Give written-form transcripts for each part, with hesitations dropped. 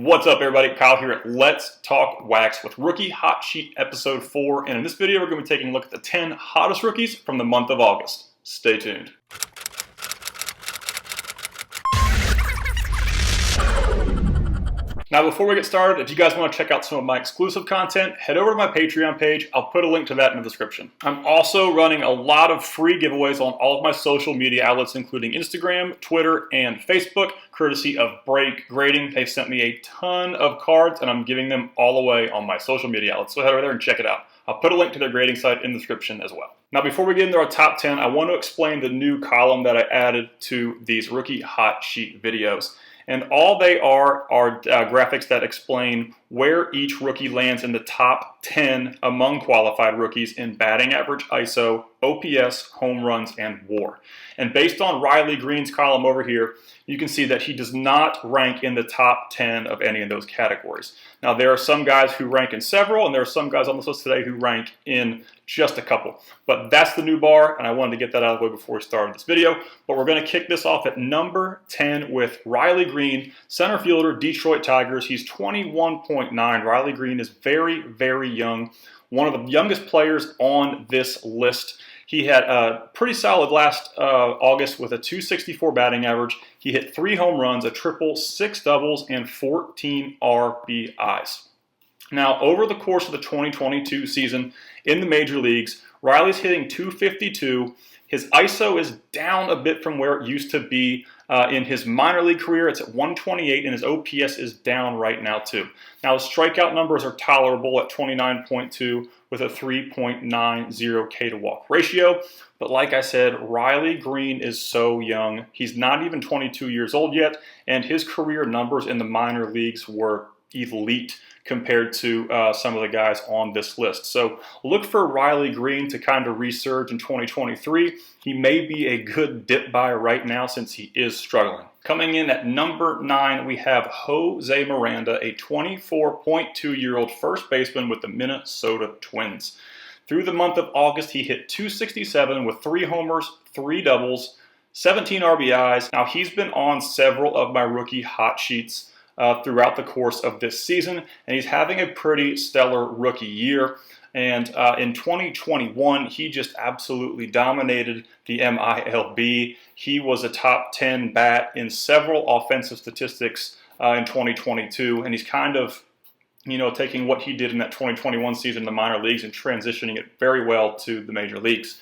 What's up, everybody? Kyle here at Let's Talk Wax with Rookie Hot Sheet Episode 4. And in this video, we're going to be taking a look at the 10 hottest rookies from the month of August. Stay tuned. Now, before we get started, if you guys want to check out some of my exclusive content, head over to my Patreon page. I'll put a link to that in the description. I'm also running a lot of free giveaways on all of my social media outlets, including Instagram, Twitter, and Facebook, courtesy of Break Grading. They've sent me a ton of cards, and I'm giving them all away on my social media outlets. So head over there and check it out. I'll put a link to their grading site in the description as well. Now, before we get into our top 10, I want to explain the new column that I added to these Rookie Hot Sheet videos. And all they are graphics that explain where each rookie lands in the top 10 among qualified rookies in batting average, ISO, OPS, home runs, and WAR. And based on Riley Green's column over here, you can see that he does not rank in the top 10 of any of those categories. Now, there are some guys who rank in several, and there are some guys on this list today who rank in just a couple. But that's the new bar, and I wanted to get that out of the way before we started this video. But we're going to kick this off at number 10 with Riley Green, center fielder, Detroit Tigers. He's 21.9. Riley Green is very, very young. One of the youngest players on this list. He had a pretty solid last August with a .264 batting average. He hit 3 home runs, a triple, 6 doubles, and 14 RBIs. Now, over the course of the 2022 season in the major leagues, Riley's hitting .252. His ISO is down a bit from where it used to be in his minor league career. It's at 128, and his OPS is down right now too. Now, his strikeout numbers are tolerable at 29.2 with a 3.90 K to walk ratio. But like I said, Riley Green is so young. He's not even 22 years old yet, and his career numbers in the minor leagues were elite compared to some of the guys on this list. So look for Riley Green to kind of resurge in 2023. He may be a good dip buy right now since he is struggling. Coming in at number 9, we have Jose Miranda, a 24.2-year-old first baseman with the Minnesota Twins. Through the month of August, he hit .267 with 3 homers, 3 doubles, 17 RBIs. Now, he's been on several of my rookie hot sheets throughout the course of this season, and he's having a pretty stellar rookie year. And in 2021, he just absolutely dominated the MLB. He was a top 10 bat in several offensive statistics in 2022, and he's kind of, taking what he did in that 2021 season in the minor leagues and transitioning it very well to the major leagues.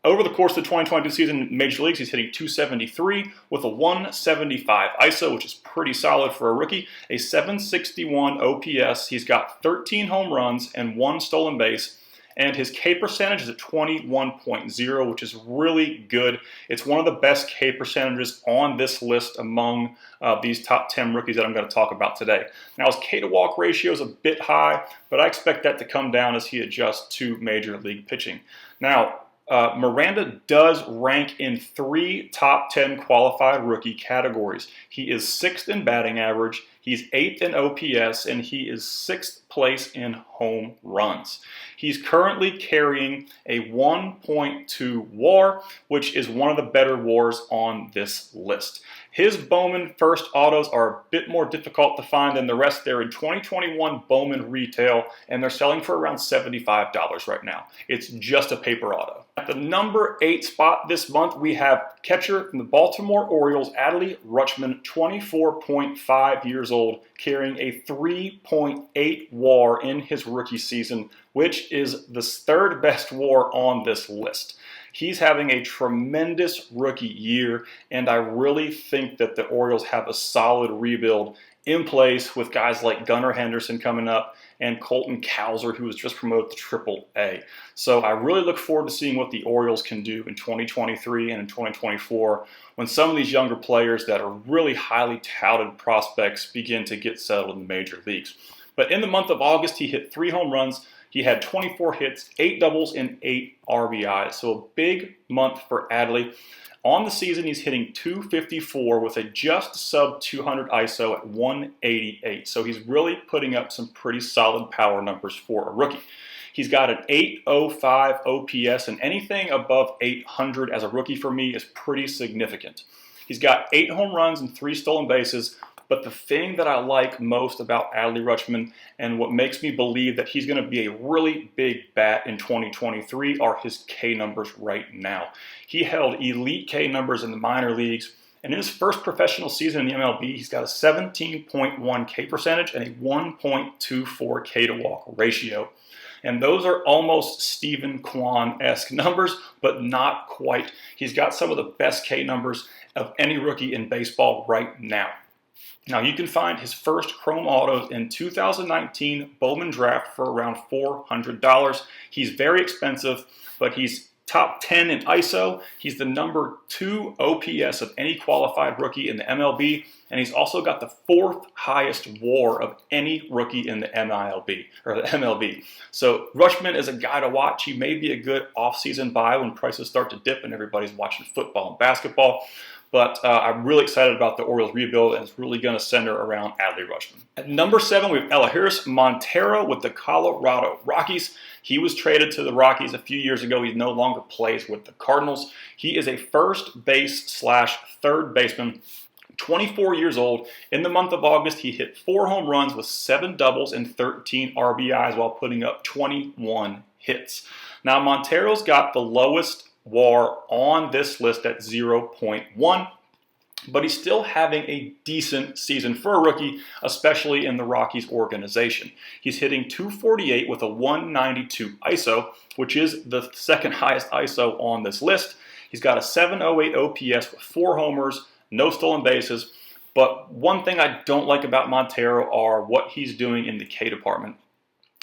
Over the course of the 2022 season in Major Leagues, he's hitting .273 with a 175 ISO, which is pretty solid for a rookie. A 761 OPS. He's got 13 home runs and 1 stolen base. And his K percentage is at 21.0, which is really good. It's one of the best K percentages on this list among these top 10 rookies that I'm going to talk about today. Now, his K to walk ratio is a bit high, but I expect that to come down as he adjusts to major league pitching. Now, Miranda does rank in 3 top 10 qualified rookie categories. He is 6th in batting average, he's 8th in OPS, and he is 6th place in home runs. He's currently carrying a 1.2 WAR, which is one of the better WARs on this list. His Bowman first autos are a bit more difficult to find than the rest. They're in 2021 Bowman retail, and they're selling for around $75 right now. It's just a paper auto. At the number 8 spot this month, we have catcher from the Baltimore Orioles, Adley Rutschman, 24.5 years old, carrying a 3.8 WAR in his rookie season, which is the 3rd best WAR on this list. He's having a tremendous rookie year, and I really think that the Orioles have a solid rebuild in place with guys like Gunnar Henderson coming up and Colton Cowser, who was just promoted to Triple-A. So I really look forward to seeing what the Orioles can do in 2023 and in 2024 when some of these younger players that are really highly touted prospects begin to get settled in the major leagues. But in the month of August, he hit 3 home runs. He had 24 hits, 8 doubles, and 8 RBIs. So a big month for Adley. On the season, he's hitting .254 with a just sub 200 ISO at 188. So he's really putting up some pretty solid power numbers for a rookie. He's got an 805 OPS, and anything above 800 as a rookie for me is pretty significant. He's got 8 home runs and 3 stolen bases. But the thing that I like most about Adley Rutschman and what makes me believe that he's going to be a really big bat in 2023 are his K numbers right now. He held elite K numbers in the minor leagues. And in his first professional season in the MLB, he's got a 17.1 K percentage and a 1.24 K to walk ratio. And those are almost Steven Kwan-esque numbers, but not quite. He's got some of the best K numbers of any rookie in baseball right now. Now, you can find his first Chrome Autos in 2019 Bowman Draft for around $400. He's very expensive, but he's top 10 in ISO. He's the number 2 OPS of any qualified rookie in the MLB, and he's also got the 4th highest WAR of any rookie in the MLB. So Rutschman is a guy to watch. He may be a good offseason buy when prices start to dip and everybody's watching football and basketball. But I'm really excited about the Orioles rebuild, and it's really going to center around Adley Rutschman. At number 7, we have Elehuris Montero with the Colorado Rockies. He was traded to the Rockies a few years ago. He no longer plays with the Cardinals. He is a first base / third baseman, 24 years old. In the month of August, he hit 4 home runs with 7 doubles and 13 RBIs while putting up 21 hits. Now, Montero's got the lowest WAR on this list at 0.1, but he's still having a decent season for a rookie, especially in the Rockies organization. He's hitting .248 with a 192 ISO, which is the second highest ISO on this list. He's got a 708 OPS with 4 homers, no stolen bases. But one thing I don't like about Montero are what he's doing in the K department.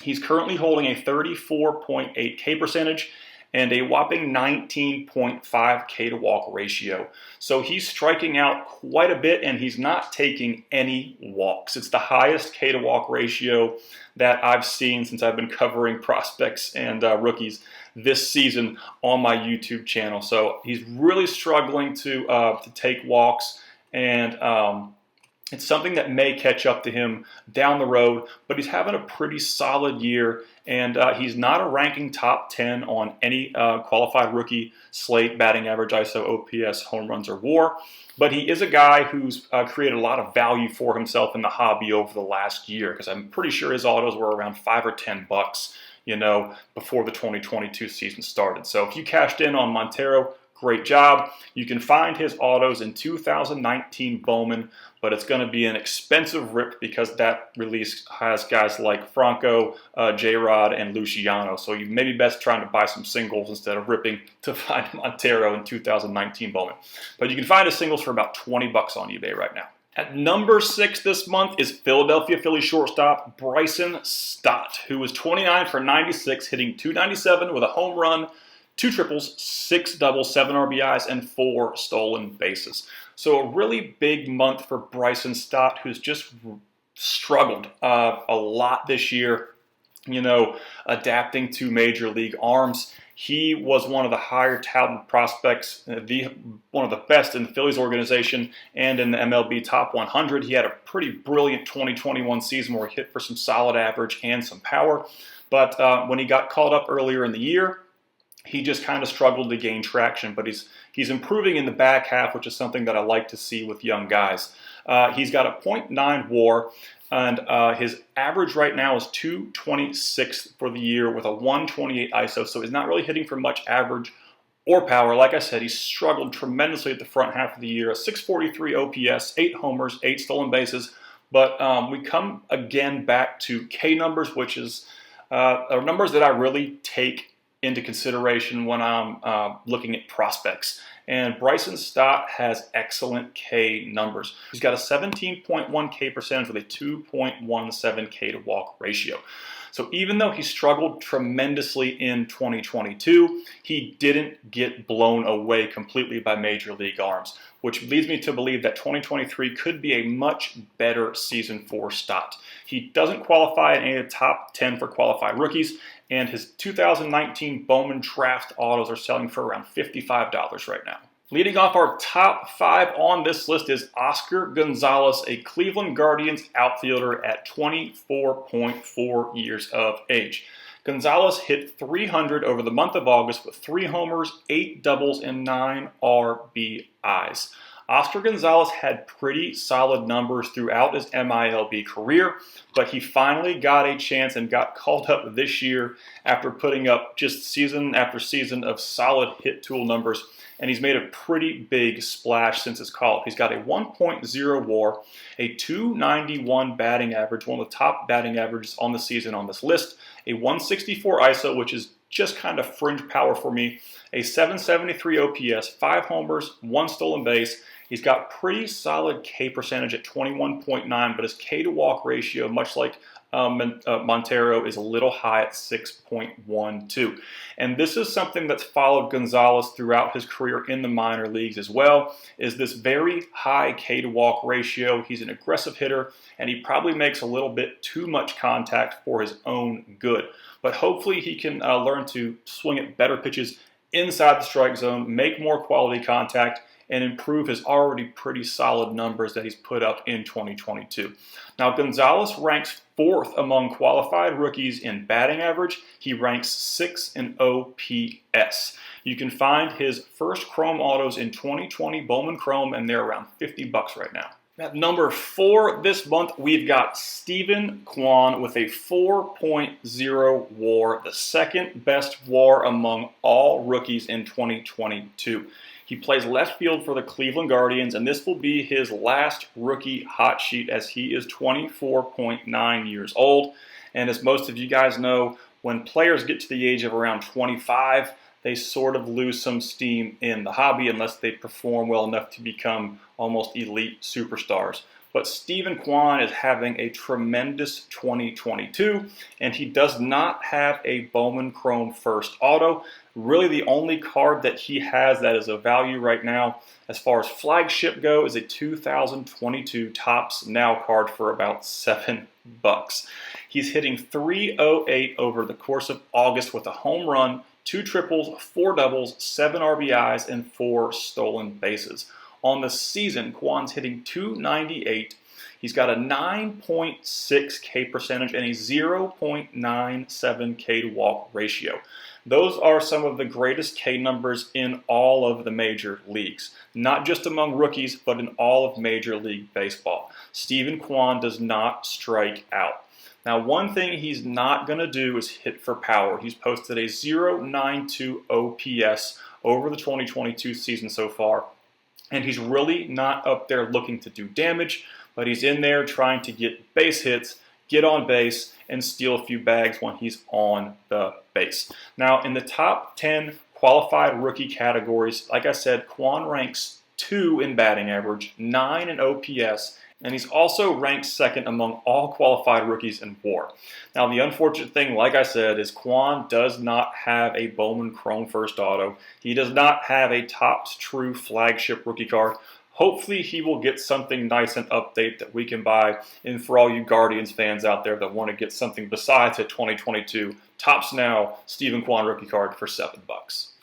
He's currently holding a 34.8 K percentage and a whopping 19.5 K to walk ratio. So he's striking out quite a bit, and he's not taking any walks. It's the highest K to walk ratio that I've seen since I've been covering prospects and rookies this season on my YouTube channel. So he's really struggling to take walks, and it's something that may catch up to him down the road, but he's having a pretty solid year, and he's not a ranking top 10 on any qualified rookie slate, batting average, ISO, OPS, home runs, or WAR. But he is a guy who's created a lot of value for himself in the hobby over the last year, because I'm pretty sure his autos were around $5 or $10, before the 2022 season started. So if you cashed in on Montero, great job. You can find his autos in 2019 Bowman, but it's going to be an expensive rip because that release has guys like Franco, J-Rod, and Luciano. So you may be best trying to buy some singles instead of ripping to find Montero in 2019 Bowman. But you can find his singles for about $20 on eBay right now. At number 6 this month is Philadelphia Phillies shortstop Bryson Stott, who was 29 for 96, hitting .297 with a home run, 2 triples, 6 doubles, 7 RBIs, and 4 stolen bases. So a really big month for Bryson Stott, who's just struggled a lot this year, adapting to major league arms. He was one of the higher touted prospects, one of the best in the Phillies organization and in the MLB top 100. He had a pretty brilliant 2021 season where he hit for some solid average and some power. But when he got called up earlier in the year, he just kind of struggled to gain traction, but he's improving in the back half, which is something that I like to see with young guys. He's got a .9 WAR, and his average right now is .226 for the year with a 128 ISO, so he's not really hitting for much average or power. Like I said, he struggled tremendously at the front half of the year, a 643 OPS, 8 homers, 8 stolen bases, but we come again back to K numbers, which is numbers that I really take into consideration when I'm looking at prospects. And Bryson Stott has excellent K numbers. He's got a 17.1 K percentage with a 2.17 K to walk ratio. So even though he struggled tremendously in 2022, he didn't get blown away completely by major league arms, which leads me to believe that 2023 could be a much better season for Stott. He doesn't qualify in any of the top 10 for qualified rookies, and his 2019 Bowman Draft autos are selling for around $55 right now. Leading off our top 5 on this list is Oscar Gonzalez, a Cleveland Guardians outfielder at 24.4 years of age. Gonzalez hit .300 over the month of August with 3 homers, 8 doubles, and 9 RBIs. Oscar Gonzalez had pretty solid numbers throughout his MILB career, but he finally got a chance and got called up this year after putting up just season after season of solid hit tool numbers, and he's made a pretty big splash since his call-up. He's got a 1.0 WAR, a 291 batting average, one of the top batting averages on the season on this list, a 164 ISO, which is just kind of fringe power for me, a 773 OPS, 5 homers, 1 stolen base. He's got pretty solid K percentage at 21.9, but his K to walk ratio, much like Montero, is a little high at 6.12. And this is something that's followed Gonzalez throughout his career in the minor leagues as well, is this very high K to walk ratio. He's an aggressive hitter, and he probably makes a little bit too much contact for his own good. But hopefully he can learn to swing at better pitches inside the strike zone, make more quality contact, and improve his already pretty solid numbers that he's put up in 2022. Now, Gonzalez ranks 4th among qualified rookies in batting average. He ranks 6th in OPS. You can find his first Chrome autos in 2020 Bowman Chrome, and they're around $50 right now. At number 4 this month, we've got Steven Kwan with a 4.0 WAR, the second best WAR among all rookies in 2022. He plays left field for the Cleveland Guardians, and this will be his last rookie hot sheet as he is 24.9 years old. And as most of you guys know, when players get to the age of around 25, they sort of lose some steam in the hobby unless they perform well enough to become almost elite superstars. But Steven Kwan is having a tremendous 2022, and he does not have a Bowman Chrome first auto. Really the only card that he has that is of value right now as far as flagship go is a 2022 Topps Now card for about $7. He's hitting .308 over the course of August with a home run, 2 triples, 4 doubles, 7 RBIs, and 4 stolen bases. On the season, Kwan's hitting .298. He's got a 9.6 K percentage and a 0.97 K to walk ratio. Those are some of the greatest K numbers in all of the major leagues. Not just among rookies, but in all of Major League Baseball. Steven Kwan does not strike out. Now, one thing he's not going to do is hit for power. He's posted a .092 OPS over the 2022 season so far, and he's really not up there looking to do damage, but he's in there trying to get base hits, get on base, and steal a few bags when he's on the base. Now, in the top 10 qualified rookie categories, like I said, Kwan ranks 2 in batting average, 9 in OPS, and he's also ranked 2nd among all qualified rookies in WAR. Now, the unfortunate thing, like I said, is Kwan does not have a Bowman Chrome first auto. He does not have a Topps True flagship rookie card. Hopefully, he will get something nice and update that we can buy. And for all you Guardians fans out there that want to get something besides a 2022 Topps Now Steven Kwan rookie card for $7.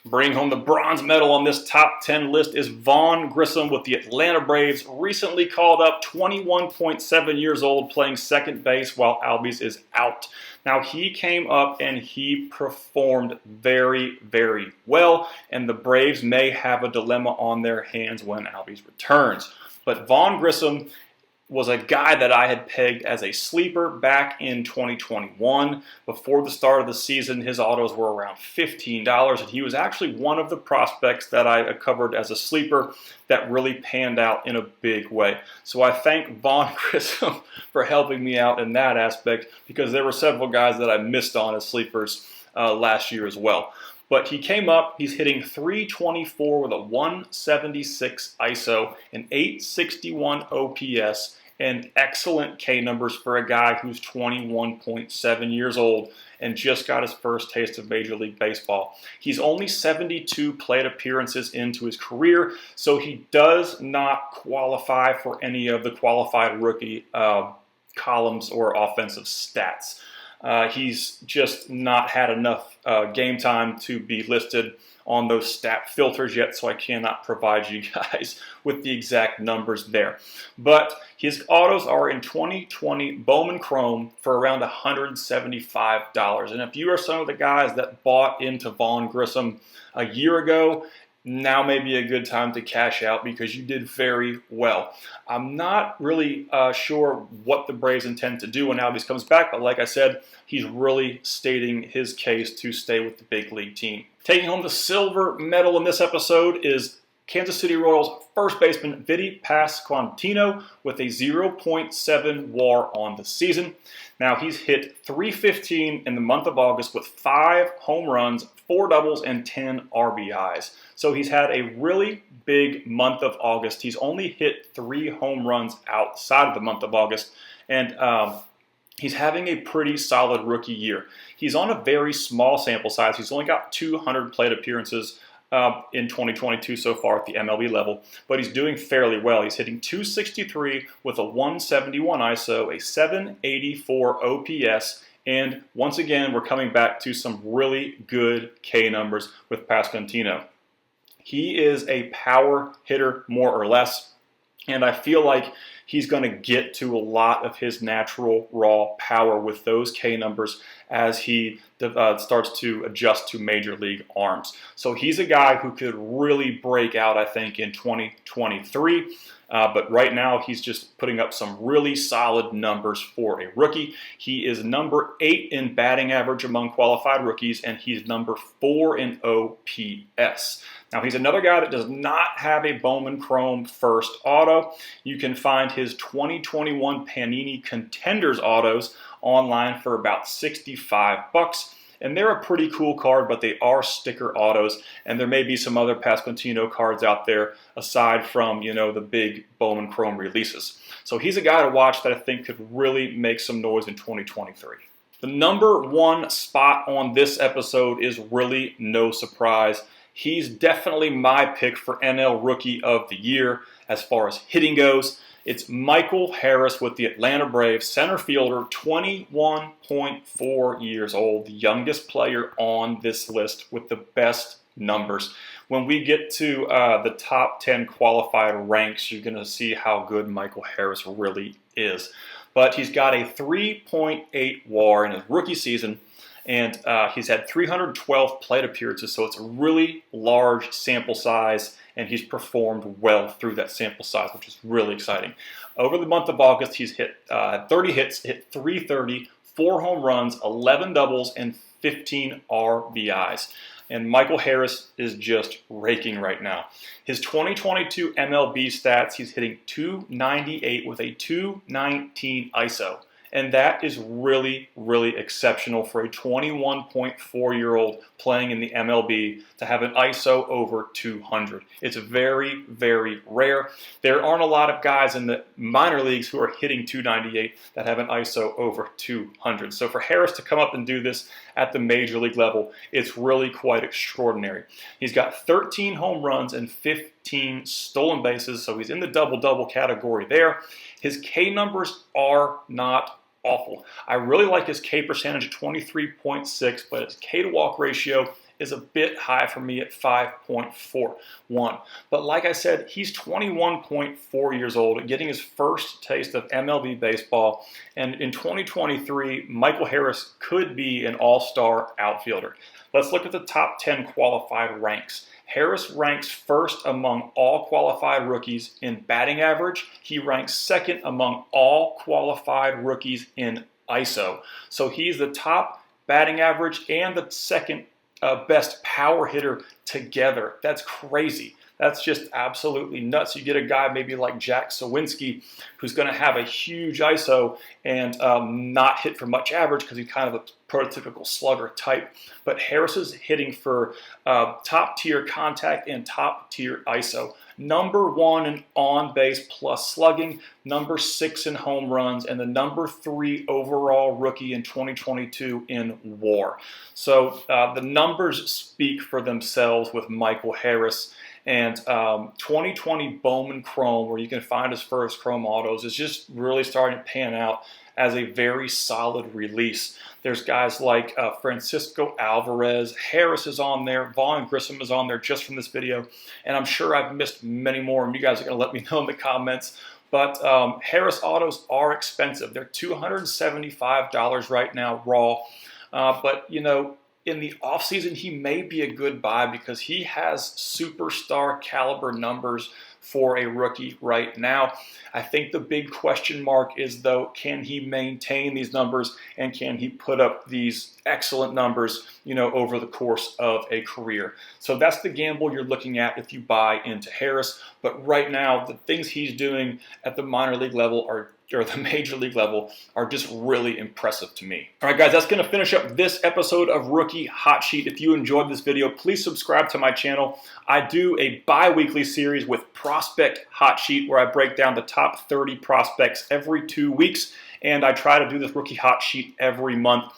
Bringing home the bronze medal on this top 10 list is Vaughn Grissom with the Atlanta Braves, recently called up, 21.7 years old, playing second base while Albies is out. Now, he came up and he performed very, very well, and the Braves may have a dilemma on their hands when Albies returns. But Vaughn Grissom was a guy that I had pegged as a sleeper back in 2021. Before the start of the season, his autos were around $15, and he was actually one of the prospects that I covered as a sleeper that really panned out in a big way. So I thank Vaughn Grissom for helping me out in that aspect, because there were several guys that I missed on as sleepers last year as well. But he came up, he's hitting .324 with a 176 ISO, an 861 OPS, and excellent K numbers for a guy who's 21.7 years old and just got his first taste of Major League Baseball. He's only 72 plate appearances into his career, so he does not qualify for any of the qualified rookie columns or offensive stats. He's just not had enough game time to be listed on those stat filters yet, so I cannot provide you guys with the exact numbers there. But his autos are in 2020 Bowman Chrome for around $175. And if you are some of the guys that bought into Vaughn Grissom a year ago, now may be a good time to cash out because you did very well. I'm not really sure what the Braves intend to do when Albies comes back, but like I said, he's really stating his case to stay with the big league team. Taking home the silver medal in this episode is Kansas City Royals first baseman Vinny Pasquantino with a 0.7 WAR on the season. Now he's hit .315 in the month of August with 5 home runs, 4 doubles, and 10 RBIs. So he's had a really big month of August. He's only hit 3 home runs outside of the month of August, and he's having a pretty solid rookie year. He's on a very small sample size. He's only got 200 plate appearances in 2022 so far at the MLB level, but he's doing fairly well. He's hitting .263 with a 171 ISO, a 784 OPS, and once again, we're coming back to some really good K numbers with Pasquantino. He is a power hitter, more or less, and I feel like he's going to get to a lot of his natural raw power with those K numbers as he starts to adjust to major league arms. So he's a guy who could really break out, I think, in 2023. But right now, he's just putting up some really solid numbers for a rookie. He is number 8 in batting average among qualified rookies, and he's number 4 in OPS. Now, he's another guy that does not have a Bowman Chrome first auto. You can find his 2021 Panini Contenders autos online for about $65. And they're a pretty cool card, but they are sticker autos, and there may be some other Pasquantino cards out there aside from, the big Bowman Chrome releases. So he's a guy to watch that I think could really make some noise in 2023. The number 1 spot on this episode is really no surprise. He's definitely my pick for NL Rookie of the Year as far as hitting goes. It's Michael Harris with the Atlanta Braves, center fielder, 21.4 years old, the youngest player on this list with the best numbers. When we get to the top 10 qualified ranks, you're going to see how good Michael Harris really is. But he's got a 3.8 WAR in his rookie season, and he's had 312 plate appearances, so it's a really large sample size, and he's performed well through that sample size, which is really exciting. Over the month of August, he's hit 30 hits, hit .330, 4 home runs, 11 doubles, and 15 RBIs. And Michael Harris is just raking right now. His 2022 MLB stats, he's hitting .298 with a .219 ISO. And that is really, really exceptional for a 21.4-year-old playing in the MLB to have an ISO over 200. It's very, very rare. There aren't a lot of guys in the minor leagues who are hitting .298 that have an ISO over 200. So for Harris to come up and do this at the major league level, it's really quite extraordinary. He's got 13 home runs and 15 stolen bases, so he's in the double-double category there. His K numbers are not awful. I really like his K percentage at 23.6, but his K to walk ratio is a bit high for me at 5.41. But like I said, he's 21.4 years old, getting his first taste of MLB baseball. And in 2023, Michael Harris could be an all-star outfielder. Let's look at the top 10 qualified ranks. Harris ranks first among all qualified rookies in batting average. He ranks second among all qualified rookies in ISO. So he's the top batting average and the second best power hitter together. That's crazy. That's just absolutely nuts. You get a guy maybe like Jack Sawinski who's going to have a huge ISO and not hit for much average because he's kind of a prototypical slugger type. But Harris is hitting for top-tier contact and top-tier ISO. Number 1 in on-base plus slugging, number 6 in home runs, and the number 3 overall rookie in 2022 in WAR. So the numbers speak for themselves with Michael Harris. And 2020 Bowman Chrome, where you can find his first Chrome autos, is just really starting to pan out as a very solid release. There's guys like Francisco Alvarez, Harris is on there, Vaughn Grissom is on there just from this video, and I'm sure I've missed many more, and you guys are going to let me know in the comments. But Harris autos are expensive. They're $275 right now raw. But, in the offseason, he may be a good buy because he has superstar caliber numbers for a rookie right now. I think the big question mark is, though, can he maintain these numbers and can he put up these excellent numbers, over the course of a career? So that's the gamble you're looking at if you buy into Harris. But right now, the things he's doing at the minor league level or the major league level are just really impressive to me. All right, guys, that's going to finish up this episode of Rookie Hot Sheet. If you enjoyed this video, please subscribe to my channel. I do a bi-weekly series with Prospect Hot Sheet where I break down the top 30 prospects every 2 weeks, and I try to do this Rookie Hot Sheet every month,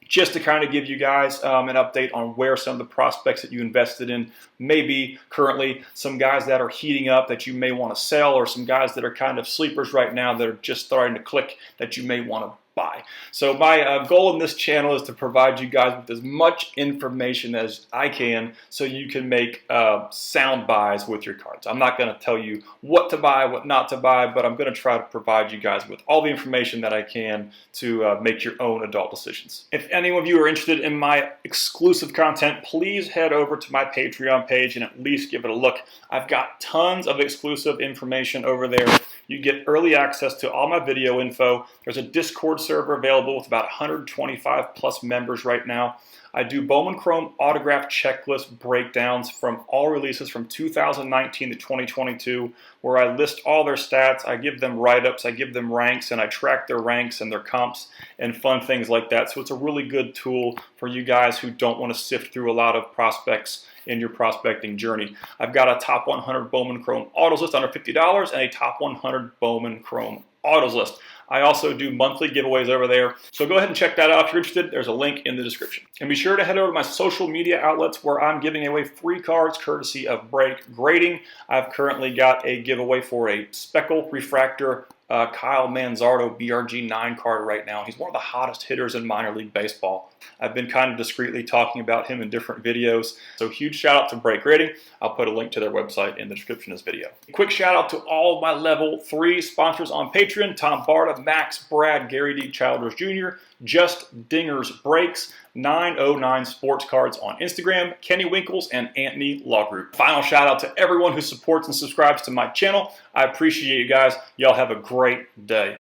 just to kind of give you guys an update on where some of the prospects that you invested in may be currently, some guys that are heating up that you may want to sell, or some guys that are kind of sleepers right now that are just starting to click that you may want to buy. So my goal in this channel is to provide you guys with as much information as I can so you can make sound buys with your cards. I'm not going to tell you what to buy, what not to buy, but I'm going to try to provide you guys with all the information that I can to make your own adult decisions. If any of you are interested in my exclusive content, please head over to my Patreon page and at least give it a look. I've got tons of exclusive information over there. You get early access to all my video info. There's a Discord server available with about 125 plus members right now. I do Bowman Chrome autograph checklist breakdowns from all releases from 2019 to 2022, where I list all their stats, I give them write-ups, I give them ranks, and I track their ranks and their comps and fun things like that. So it's a really good tool for you guys who don't want to sift through a lot of prospects in your prospecting journey. I've got a top 100 Bowman Chrome autos list under $50 and a top 100 Bowman Chrome autos list. I also do monthly giveaways over there. So go ahead and check that out if you're interested. There's a link in the description. And be sure to head over to my social media outlets where I'm giving away free cards courtesy of Break Grading. I've currently got a giveaway for a Speckle Refractor Kyle Manzardo BRG9 card right now. He's one of the hottest hitters in minor league baseball. I've been kind of discreetly talking about him in different videos. So huge shout out to Break Grading. I'll put a link to their website in the description of this video. A quick shout out to all of my level 3 sponsors on Patreon: Tom Barta, Max, Brad, Gary D. Childers Jr., Just Dingers Breaks, 909 Sports Cards on Instagram, Kenny Winkles, and Anthony Law Group. Final shout out to everyone who supports and subscribes to my channel. I appreciate you guys. Y'all have a great day.